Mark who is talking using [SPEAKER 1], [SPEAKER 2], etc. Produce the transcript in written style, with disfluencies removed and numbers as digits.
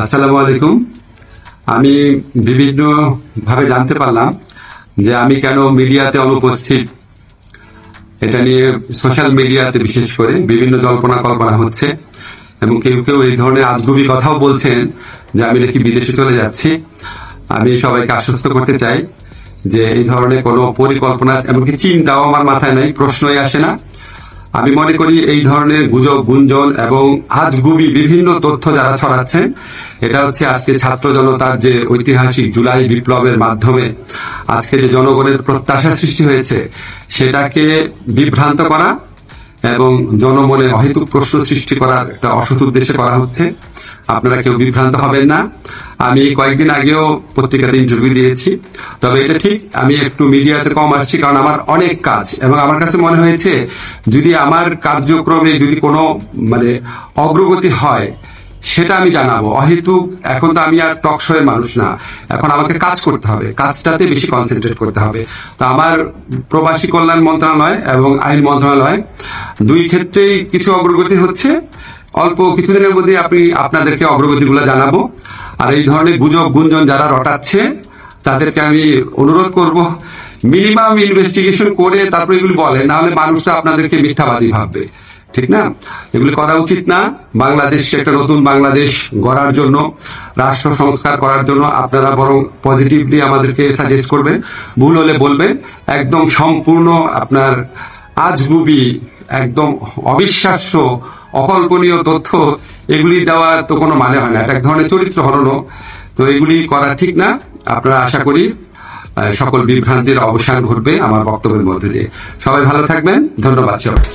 [SPEAKER 1] আসসালামু আলাইকুম। আমি বিভিন্ন ভাবে জানতে পারলাম যে আমি কেন মিডিয়াতে অনুপস্থিত। এটা নিয়ে সোশ্যাল মিডিয়াতে বিশেষ করে বিভিন্ন জল্পনা কল্পনা হচ্ছে এবং কেউ কেউ এই ধরনের আজগুবি কথাও বলছেন যে আমি নাকি বিদেশে চলে যাচ্ছি। আমি সবাইকে আশ্বস্ত করতে চাই যে এই ধরনের কোনো পরিকল্পনা এমনকি চিন্তাও আমার মাথায় নেই, প্রশ্নই আসে না। আমি মনে করি এই ধরনের গুজব, গুঞ্জন এবং আজগুবি বিভিন্ন তথ্য যারা ছড়াচ্ছেন, এটা হচ্ছে আজকে ছাত্র জনতার যে ঐতিহাসিক জুলাই বিপ্লবের মাধ্যমে আজকে যে জনগণের প্রত্যাশা সৃষ্টি হয়েছে সেটাকে বিভ্রান্ত করা এবং জনমনে অহেতুক প্রশ্ন সৃষ্টি করার একটা অসৎ উদ্দেশ্যে করা হচ্ছে। আপনারা কেউ বিভ্রান্ত হবেন না। আমি কয়েকদিন আগেও পত্রিকাতে ইন্টারভিউ দিয়েছি, তবে এটা ঠিক আমি একটু মিডিয়াতে কম আসছি কারণ আমার অনেক কাজ এবং আমার কাছে মনে হয়েছে যদি আমার কার্যক্রমে যদি কোনো অগ্রগতি হয় সেটা আমি জানাবো। অহেতুক এখন তো আমি আর টক শোয়ের মানুষ না, এখন আমাকে কাজ করতে হবে, কাজটাতে বেশি কনসেন্ট্রেট করতে হবে। তো আমার প্রবাসী কল্যাণ মন্ত্রণালয় এবং আইন মন্ত্রণালয় দুই ক্ষেত্রেই কিছু অগ্রগতি হচ্ছে। অল্প কিছুদিনের মধ্যে আপনাদেরকে অগ্রগতিগুলো জানাবো। আর এই ধরনের গুজব গুঞ্জন যারা রটাচ্ছে তাদেরকে আমি অনুরোধ করব মিনিমাম ইনভেস্টিগেশন করে তারপরে এগুলি বলেন, নাহলে মানুষরা আপনাদেরকে মিথ্যাবাদী ভাববে। ঠিক না? এগুলি করা উচিত না। বাংলাদেশকে একটা নতুন বাংলাদেশ গড়ার জন্য, রাষ্ট্র সংস্কার করার জন্য আপনারা বরং পজিটিভলি আমাদেরকে সাজেস্ট করবেন, ভুল হলে বলবেন। একদম সম্পূর্ণ আপনার আজগুবি, একদম অবিশ্বাস্য, অকল্পনীয় তথ্য এগুলি দেওয়ার তো কোনো মানে হয় না। এটা এক ধরনের চরিত্র হরণও। তো এগুলি করা ঠিক না। আপনারা আশা করি সকল বিভ্রান্তির অবসান ঘটবে আমার বক্তব্যের মধ্যে দিয়ে। সবাই ভালো থাকবেন। ধন্যবাদ সবাই।